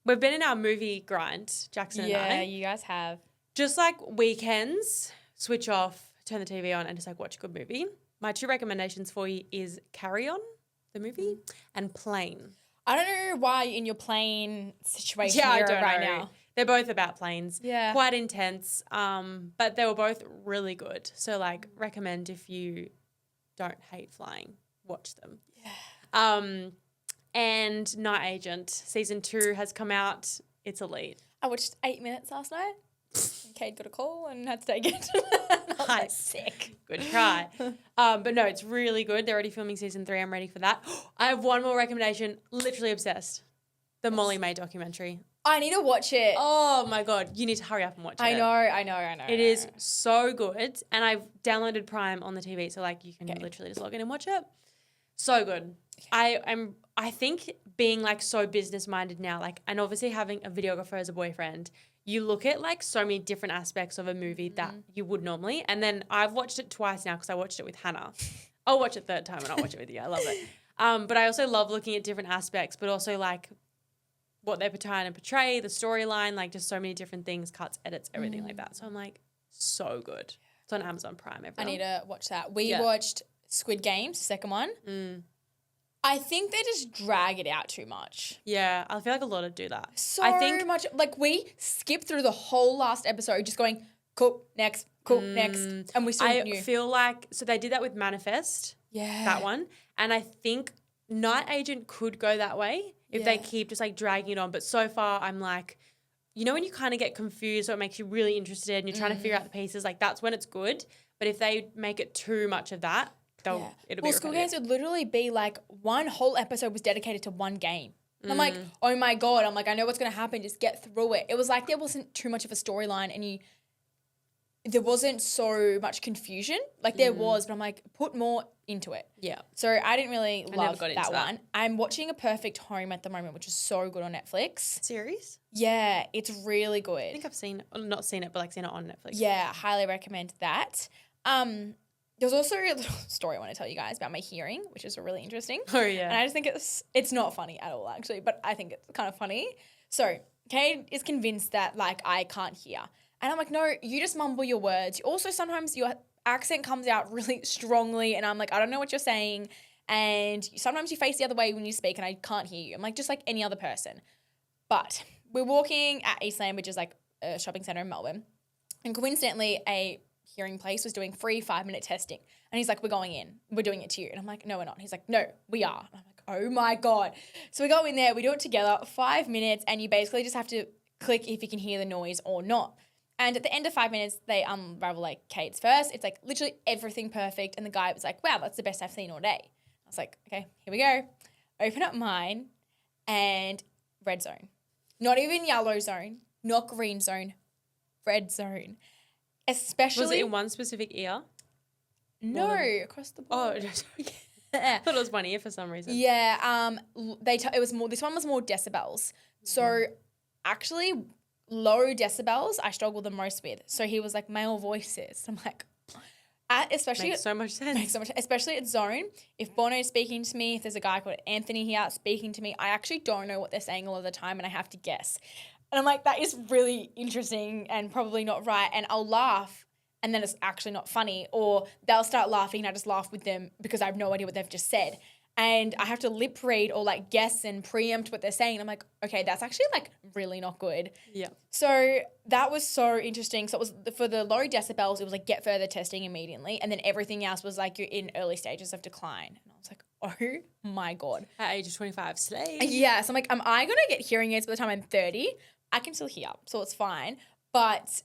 We've been in our movie grind, Jackson and I. Yeah, you guys have. Just like weekends, switch off, turn the TV on and just like watch a good movie. My 2 recommendations for you is Carry On, the movie, and Plane. I don't know why in your plane situation I you're don't right know. now. They're both about planes. Yeah. Quite intense. But they were both really good. So like recommend if you don't hate flying, watch them. Yeah. And Night Agent season 2 has come out. It's elite. I watched 8 minutes last night. Kate got a call and had to take it. I was like, sick. Good try. But no, it's really good. They're already filming season 3. I'm ready for that. I have one more recommendation. Literally obsessed. The Molly May documentary. I need to watch it. Oh my God. You need to hurry up and watch it. I know. It is so good. And I've downloaded Prime on the TV. So like you can literally just log in and watch it. So good. Okay. I think being like so business minded now, like, and obviously having a videographer as a boyfriend, you look at like so many different aspects of a movie that you would normally. And then I've watched it twice now because I watched it with Hannah. I'll watch it third time and I'll watch it with you. I love it. But I also love looking at different aspects, but also like what they're trying to portray, the storyline, like just so many different things, cuts, edits, everything like that. So I'm like, so good. It's on Amazon Prime. Everyone. I need to watch that. We watched Squid Games, the second one. I think they just drag it out too much. Yeah, I feel like a lot of do that. I think much. Like we skipped through the whole last episode just going, cool, next, and we still knew. I feel like, so they did that with Manifest, that one, and I think Night Agent could go that way if they keep just like dragging it on. But so far I'm like, you know when you kind of get confused or it makes you really interested and you're trying to figure out the pieces, like that's when it's good. But if they make it too much of that, it'll be Squid Games would literally be like one whole episode was dedicated to one game. I'm like, oh my God. I'm like, I know what's going to happen. Just get through it. It was like there wasn't too much of a storyline and there wasn't so much confusion. Like there was, but I'm like, put more into it. Yeah. So I didn't really love that one. I'm watching A Perfect Home at the moment, which is so good on Netflix. Series? Yeah, it's really good. I think I've not seen it, but like seen it on Netflix. Yeah, highly recommend that. There's also a little story I want to tell you guys about my hearing, which is really interesting. Oh, yeah. And I just think it's not funny at all, actually, but I think it's kind of funny. So Kate is convinced that, like, I can't hear. And I'm like, no, you just mumble your words. Also, sometimes your accent comes out really strongly, and I'm like, I don't know what you're saying. And sometimes you face the other way when you speak, and I can't hear you. I'm like, just like any other person. But we're walking at Eastland, which is like a shopping centre in Melbourne. And coincidentally, a hearing place was doing free 5-minute testing. And he's like, we're going in. We're doing it to you. And I'm like, no, we're not. He's like, no, we are. And I'm like, oh my God. So we go in there, we do it together, 5 minutes, and you basically just have to click if you can hear the noise or not. And at the end of 5 minutes, they unravel like Kate's first. It's like literally everything perfect. And the guy was like, wow, that's the best I've seen all day. I was like, okay, here we go. Open up mine and red zone. Not even yellow zone, not green zone, red zone. Especially. Was it in one specific ear? No, across the board. Oh, I thought it was one ear for some reason. Yeah, it was more. This one was more decibels. So actually, low decibels I struggle the most with. So he was like male voices. I'm like, especially makes so much sense. Especially at Zone. If Bono's speaking to me, if there's a guy called Anthony here speaking to me, I actually don't know what they're saying all of the time, and I have to guess. And I'm like, that is really interesting and probably not right. And I'll laugh and then it's actually not funny. Or they'll start laughing and I just laugh with them because I have no idea what they've just said. And I have to lip read or like guess and preempt what they're saying. And I'm like, okay, that's actually like really not good. Yeah. So that was so interesting. So it was for the low decibels, it was like get further testing immediately. And then everything else was like you're in early stages of decline. And I was like, oh my God. At age of 25, slay. Yeah. So I'm like, am I going to get hearing aids by the time I'm 30? I can still hear, so it's fine. But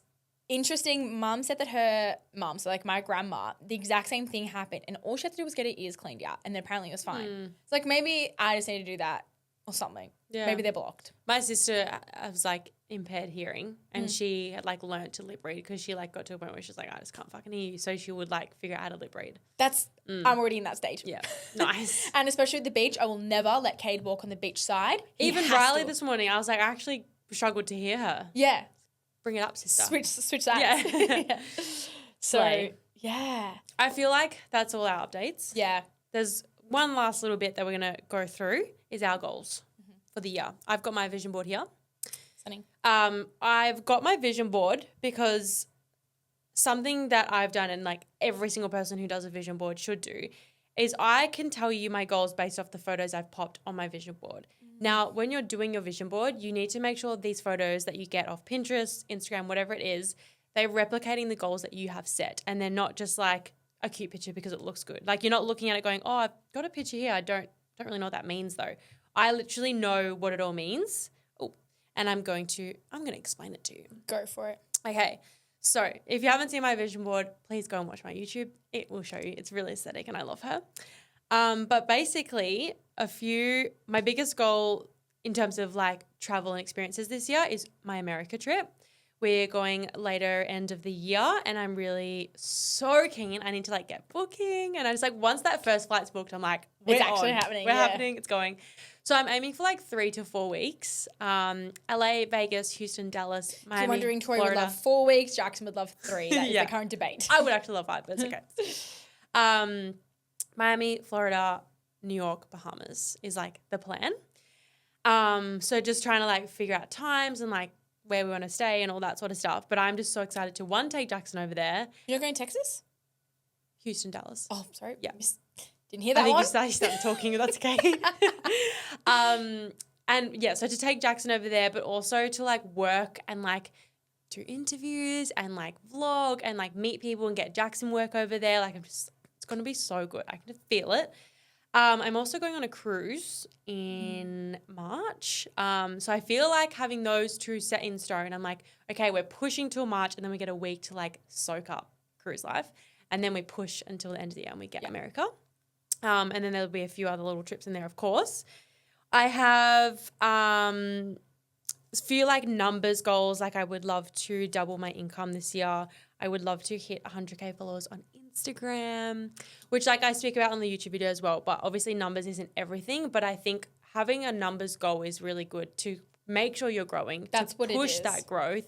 interesting, mum said that her mum, so like my grandma, the exact same thing happened. And all she had to do was get her ears cleaned out. And then apparently it was fine. It's like maybe I just need to do that or something. Yeah. Maybe they're blocked. My sister was like impaired hearing and she had like learnt to lip read because she like got to a point where she's like, I just can't fucking hear you. So she would like figure out how to lip read. I'm already in that stage. Yeah. Nice. And especially at the beach, I will never let Cade walk on the beach side. Even Riley this morning, I was like, I actually struggled to hear her. Yeah. Bring it up, sister. Switch sides. Yeah. So, yeah. I feel like that's all our updates. Yeah. There's one last little bit that we're going to go through is our goals for the year. I've got my vision board here. Stunning. I've got my vision board because something that I've done and like every single person who does a vision board should do is I can tell you my goals based off the photos I've popped on my vision board. Now, when you're doing your vision board, you need to make sure these photos that you get off Pinterest, Instagram, whatever it is, they're replicating the goals that you have set and they're not just like a cute picture because it looks good. Like you're not looking at it going, oh, I've got a picture here. I don't really know what that means though. I literally know what it all means. Oh, and I'm going to explain it to you. Go for it. Okay. So if you haven't seen my vision board, please go and watch my YouTube. It will show you. It's really aesthetic and I love her. But basically my biggest goal in terms of like travel and experiences this year is my America trip. We're going later end of the year and I'm really so keen. I need to like get booking. And I just like, once that first flight's booked, I'm like, It's actually happening. We're happening. It's going. So I'm aiming for like 3 to 4 weeks. LA, Vegas, Houston, Dallas, Miami, If you're wondering, Tori Florida. would love 4 weeks. Jackson would love 3. That is Yeah. the current debate. I would actually love 5, but it's okay. Miami, Florida, New York, Bahamas is like the plan. So just trying to like figure out times and like where we want to stay and all that sort of stuff. But I'm just so excited to take Jackson over there. You're going to Texas? Houston, Dallas. Oh, sorry. Yeah. Didn't hear that I think one. you started talking. That's okay. And yeah, so to take Jackson over there, but also to like work and like do interviews and like vlog and like meet people and get Jackson work over there. Like it's going to be so good. I can just feel it. I'm also going on a cruise in March. So I feel like having those 2 set in stone, I'm like, okay, we're pushing till March and then we get a week to like soak up cruise life. And then we push until the end of the year and we get America. And then there'll be a few other little trips in there, of course. I have a few like numbers goals. Like I would love to double my income this year. I would love to hit 100K followers on Instagram, which like I speak about on the YouTube video as well. But obviously numbers isn't everything. But I think having a numbers goal is really good to make sure you're growing. That's what it is. Push that growth.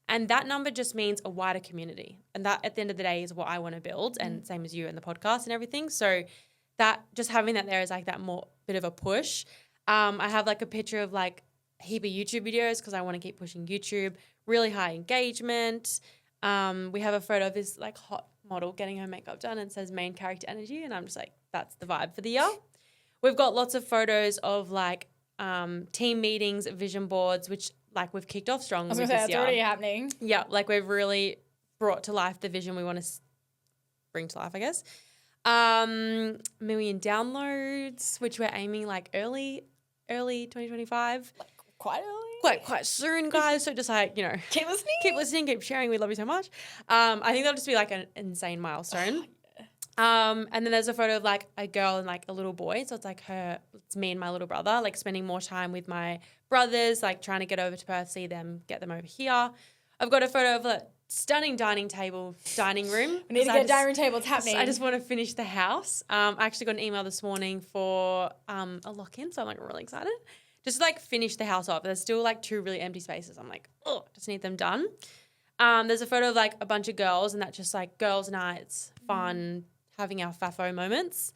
And that number just means a wider community. And that at the end of the day is what I want to build. And same as you and the podcast and everything. So that just having that there is like that more bit of a push. I have like a picture of like a heap of YouTube videos because I want to keep pushing YouTube. Really high engagement. We have a photo of this like hot model getting her makeup done and it says main character energy. And I'm just like, that's the vibe for the year. We've got lots of photos of like team meetings, vision boards, which like we've kicked off strong. I was going to say, that's already happening. Yeah, like we've really brought to life the vision we want to bring to life, I guess. Million downloads, which we're aiming like early 2025. Like quite early? Quite soon, guys. So just like, you know. Keep listening. Keep sharing. We love you so much. I think that'll just be like an insane milestone. And then there's a photo of like a girl and like a little boy. So it's like it's me and my little brother, like spending more time with my brothers, like trying to get over to Perth, see them, get them over here. I've got a photo of a stunning dining room. We need to get a dining room table. It's happening. I just want to finish the house. I actually got an email this morning for a lock-in, so I'm like really excited. Just to like finish the house off. There's still like 2 really empty spaces. I'm like, oh, just need them done. There's a photo of like a bunch of girls and that's just like girls' nights, fun, having our FAFO moments.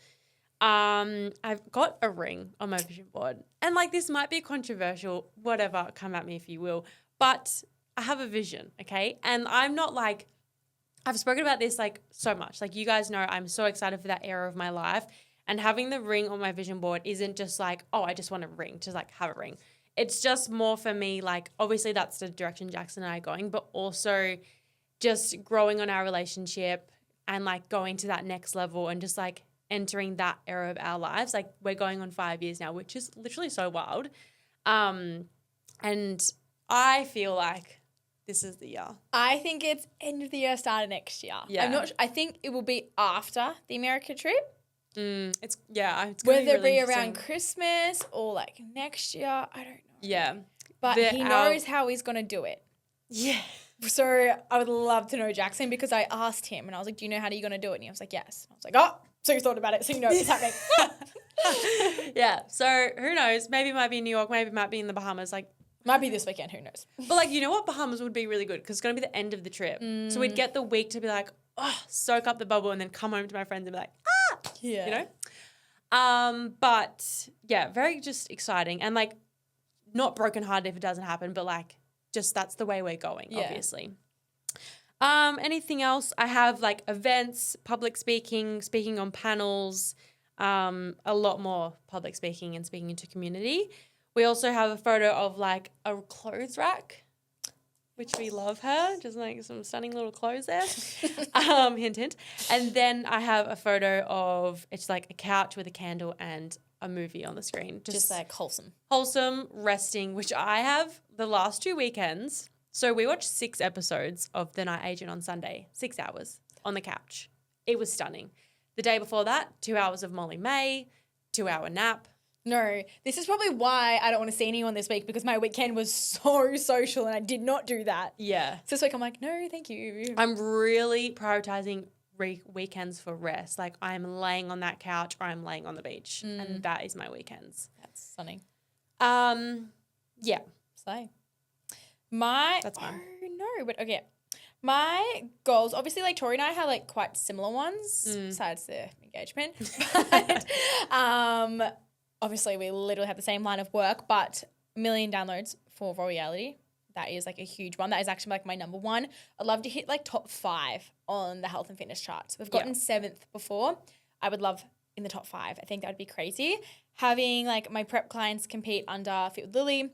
I've got a ring on my vision board. And like this might be controversial, whatever, come at me if you will. But I have a vision, okay? And I'm not like, I've spoken about this like so much. Like you guys know I'm so excited for that era of my life. And having the ring on my vision board isn't just like, oh, I just want a ring, just like have a ring. It's just more for me, like obviously that's the direction Jackson and I are going, but also just growing on our relationship and like going to that next level and just like entering that era of our lives. Like we're going on 5 years now, which is literally so wild. And I feel like this is the year. I think it's end of the year, start of next year. Yeah. I think it will be after the America trip. It's gonna Whether it really be around Christmas or like next year, I don't know. Yeah. But he knows how he's going to do it. Yeah. So I would love to know Jackson because I asked him and I was like, do you know how you're going to do it? And he was like, yes. And I was like, oh, so you thought about it. So you know it's happening. Yeah. So who knows? Maybe it might be in New York. Maybe it might be in the Bahamas. Like, might be this weekend. Who knows? but like, you know what? Bahamas would be really good because it's going to be the end of the trip. So we'd get the week to be like, oh, soak up the bubble and then come home to my friends and be like, ah, yeah. You know? But yeah, very just exciting and like not brokenhearted if it doesn't happen, but like just that's the way we're going, obviously. Anything else? I have like events, public speaking on panels, a lot more public speaking and speaking into community. We also have a photo of like a clothes rack, which we love her, just like some stunning little clothes there. Hint, hint. And then I have a photo of, it's like a couch with a candle and a movie on the screen. Just like wholesome. Wholesome, resting, which I have the last 2 weekends So we watched 6 episodes of The Night Agent on Sunday, 6 hours on the couch. It was stunning. The day before that, 2 hours of Molly May, 2-hour nap. No, this is probably why I don't want to see anyone this week, because my weekend was so social and I did not do that. Yeah. So this week I'm like, no, thank you. I'm really prioritizing weekends for rest. Like I'm laying on that couch or I'm laying on the beach. And that is my weekends. That's stunning. Yeah. So That's mine. Oh, no, but okay. My goals, obviously, like Tori and I had like quite similar ones besides the engagement. But obviously, we literally have the same line of work, but 1 million downloads for Raw Reality. That is like a huge one. That is actually like my number one. I'd love to hit like top 5 on the health and fitness charts. We've gotten 7th before. I would love in the top 5. I think that would be crazy. Having like my prep clients compete under Fit with Lily,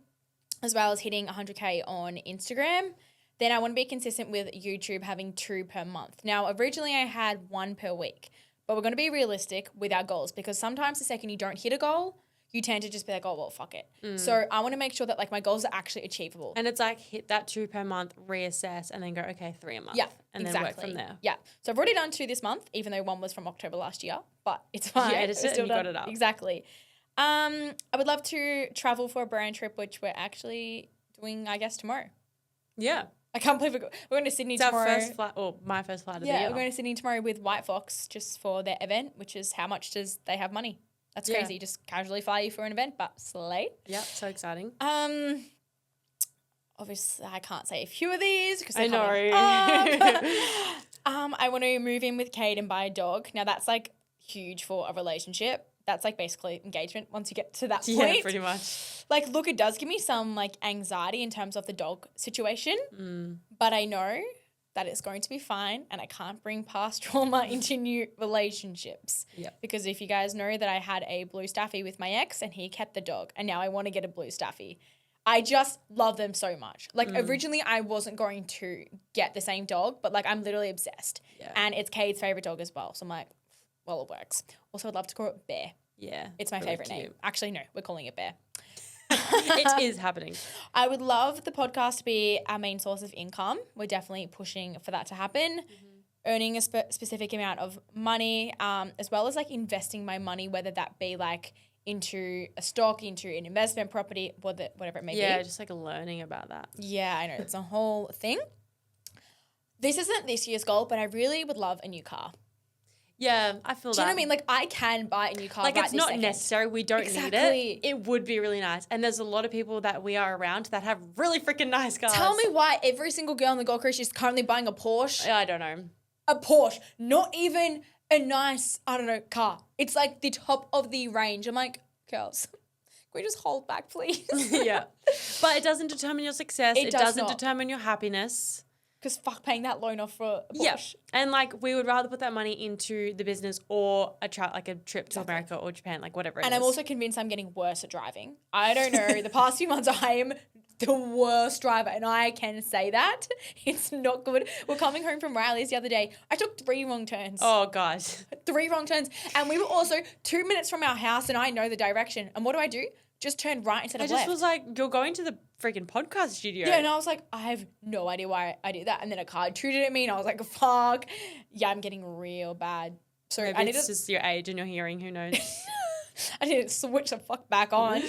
as well as hitting 100K on Instagram. Then I want to be consistent with YouTube, having 2 per month. Now, originally I had 1 per week, but we're going to be realistic with our goals, because sometimes the second you don't hit a goal, you tend to just be like, oh, well, fuck it. So I want to make sure that like my goals are actually achievable. And it's like hit that 2 per month, reassess, and then go, okay, 3 a month. Yeah, and exactly. then work from there. Yeah. So I've already done 2 this month, even though 1 was from October last year, but it's fine. You edited it and you got it up. Exactly. I would love to travel for a brand trip, which we're actually doing, I guess, tomorrow. Yeah. I can't believe we're going to Sydney It's tomorrow. our first flight, or my first flight of the year. Yeah, we're going to Sydney tomorrow with White Fox just for their event, which is how much does they have money? That's crazy. Just casually fly you for an event, but slay. Yeah, so exciting. Obviously I can't say a few of these because I know. I want to move in with Kate and buy a dog. Now that's like huge for a relationship. That's like basically engagement once you get to that point. Yeah, pretty much. Like, look, it does give me some like anxiety in terms of the dog situation, but I know that it's going to be fine and I can't bring past trauma into new relationships. Yep. Because if you guys know that I had a blue staffy with my ex and he kept the dog, and now I want to get a blue staffy. I just love them so much. Like originally I wasn't going to get the same dog, but like I'm literally obsessed. Yeah. And it's Kate's favorite dog as well. So I'm like, well, it works. Also, I'd love to call it Bear. Yeah. It's my really favorite cute. name. Actually, no, we're calling it Bear. It is happening. I would love the podcast to be our main source of income. We're definitely pushing for that to happen. Earning a specific amount of money, as well as like investing my money, whether that be like into a stock, into an investment property, whatever it may be. Yeah, just like learning about that. Yeah, I know. It's a whole thing. This isn't this year's goal, but I really would love a new car. Yeah, I feel that. Do you know what I mean? Like, I can buy a new car Like, right it's this not second. necessary. We don't need it. It would be really nice. And there's a lot of people that we are around that have really freaking nice cars. Tell me why every single girl on the Gold Coast is currently buying a Porsche. I don't know. A Porsche. Not even a nice, I don't know, car. It's like the top of the range. I'm like, girls, can we just hold back, please? Yeah. But it doesn't determine your success. It doesn't determine your happiness. Because fuck paying that loan off for a Porsche. Yeah. And like we would rather put that money into the business or a trip to America or Japan, like whatever it is. And I'm also convinced I'm getting worse at driving. I don't know. The past few months I am the worst driver, and I can say that. It's not good. We're coming home from Riley's the other day. I took 3 wrong turns. Oh, God. 3 wrong turns. And we were also 2 minutes from our house, and I know the direction. And what do? Just turn right instead of left. I just was like, you're going to the freaking podcast studio. Yeah, and I was like, I have no idea why I did that. And then a car intruded at me, and I was like, fuck. Yeah, I'm getting real bad. So maybe it's just your age and your hearing, who knows? I need to switch the fuck back on.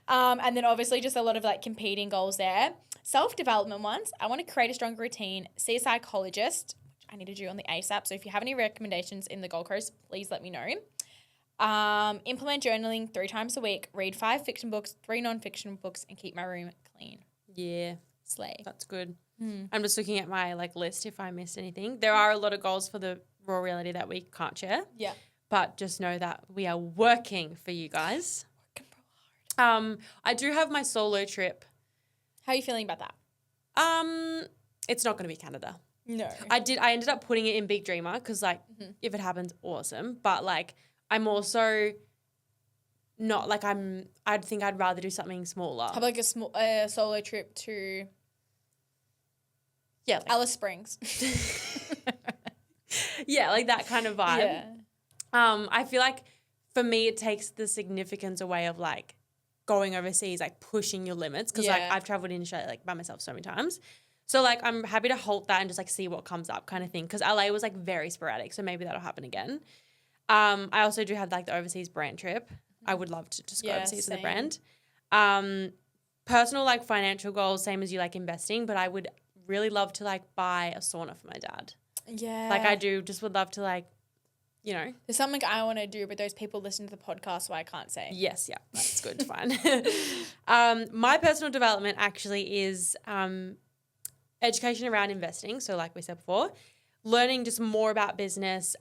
And then obviously just a lot of like competing goals there. Self-development ones. I want to create a stronger routine, see a psychologist, which I need to do on the ASAP. So if you have any recommendations in the Gold Coast, please let me know. Implement journaling 3 times a week, read 5 fiction books, 3 non-fiction books, and keep my room clean. Yeah. Slay. That's good. I'm just looking at my like list if I missed anything. There are a lot of goals for the Raw Reality that we can't share. Yeah. But just know that we are working for you guys. Working real hard. I do have my solo trip. How are you feeling about that? It's not going to be Canada. No. I ended up putting it in Big Dreamer because like if it happens, awesome. But like I'm also not like I think I'd rather do something smaller. How about like a solo trip to like Alice Springs? Yeah, like that kind of vibe. Yeah. I feel like for me it takes the significance away of like going overseas, like pushing your limits because like I've traveled in Australia like by myself so many times. So like I'm happy to halt that and just like see what comes up kind of thing, because LA was like very sporadic, so maybe that'll happen again. I also do have like the overseas brand trip. I would love to just go overseas with the brand. Personal like financial goals, same as you, like investing, but I would really love to like buy a sauna for my dad. Yeah. Like I do just would love to like, you know. There's something I want to do, but those people listen to the podcast, so I can't say. Yes, yeah, that's good, fine. My personal development actually is education around investing. So like we said before, learning just more about business,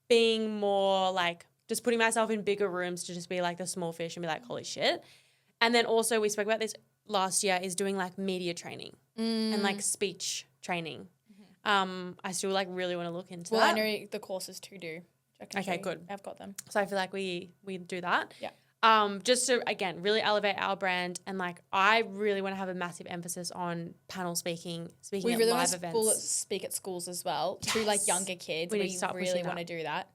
being more like just putting myself in bigger rooms to just be like the small fish and be like, holy shit. And then also we spoke about this last year, is doing like media training and like speech training. I still like really want to look into that. Well, I know the courses too do. Okay, good. I've got them. So I feel like we do that. Yeah. Just to, again, really elevate our brand. And like, I really want to have a massive emphasis on panel speaking at really live want events. to speak at schools as well to like younger kids. We really want to do that.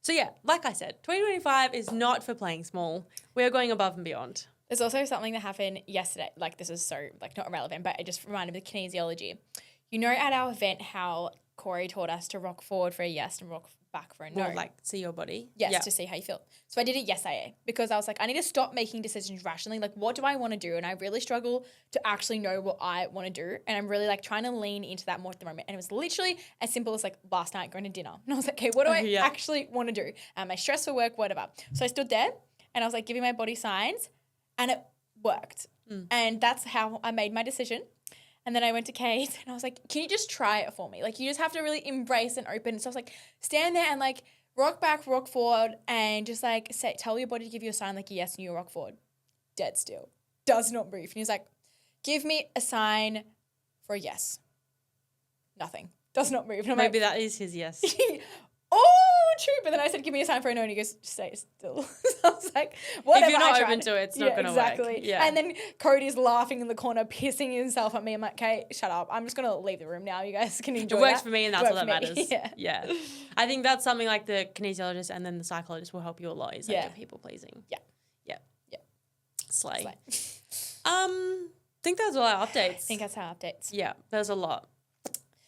So yeah, like I said, 2025 is not for playing small. We are going above and beyond. There's also something that happened yesterday. Like, this is so like not irrelevant, but it just reminded me of kinesiology. You know, at our event, how Corey taught us to rock forward for a yes and rock back for a no. Or like see your body. Yes, to see how you feel. So I did a yes IA because I was like, I need to stop making decisions rationally. Like, what do I want to do? And I really struggle to actually know what I want to do. And I'm really like trying to lean into that more at the moment. And it was literally as simple as like last night going to dinner. And I was like, okay, what do I actually want to do? My stress for work, whatever. So I stood there and I was like giving my body signs and it worked. And that's how I made my decision. And then I went to Kate and I was like, can you just try it for me? Like, you just have to really embrace and open. So I was like, stand there and like rock back, rock forward, and just like tell your body to give you a sign like a yes and you rock forward. Dead still. Does not move. And he's like, give me a sign for a yes. Nothing. Does not move. And I'm Maybe that is his yes. Oh, true. But then I said, give me a sign for a no. And he goes, stay still. So I was like, whatever. If you're not open to it, it's not going to work. Exactly. Yeah. And then Cody's laughing in the corner, pissing himself at me. I'm like, okay, shut up. I'm just going to leave the room now. You guys can enjoy it. It works for me and that's all that matters. Yeah. I think that's something like the kinesiologist and then the psychologist will help you a lot, is like the people pleasing. Yeah. Slay. Think that's all our updates. I think that's our updates. Yeah, there's a lot.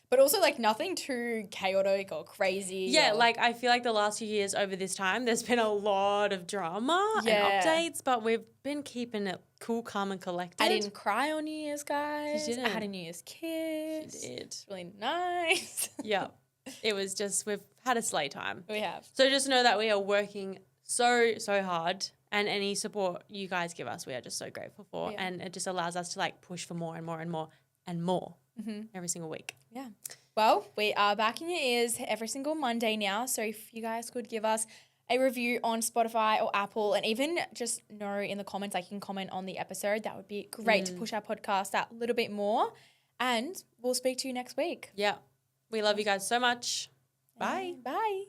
But also, like, nothing too chaotic or crazy. Yeah, like, I feel like the last few years over this time, there's been a lot of drama and updates, but we've been keeping it cool, calm, and collected. I didn't cry on New Year's, guys. You didn't. I had a New Year's kiss. She did. It's really nice. Yeah. It was just, we've had a slay time. We have. So just know that we are working so hard, and any support you guys give us, we are just so grateful for. Yeah. And it just allows us to, like, push for more and more and more and more. Every single week. Yeah. Well, we are back in your ears every single Monday now. So if you guys could give us a review on Spotify or Apple, and even just know in the comments, like you can comment on the episode, that would be great to push our podcast out a little bit more. And we'll speak to you next week. Yeah. We love you guys so much. Bye. Bye.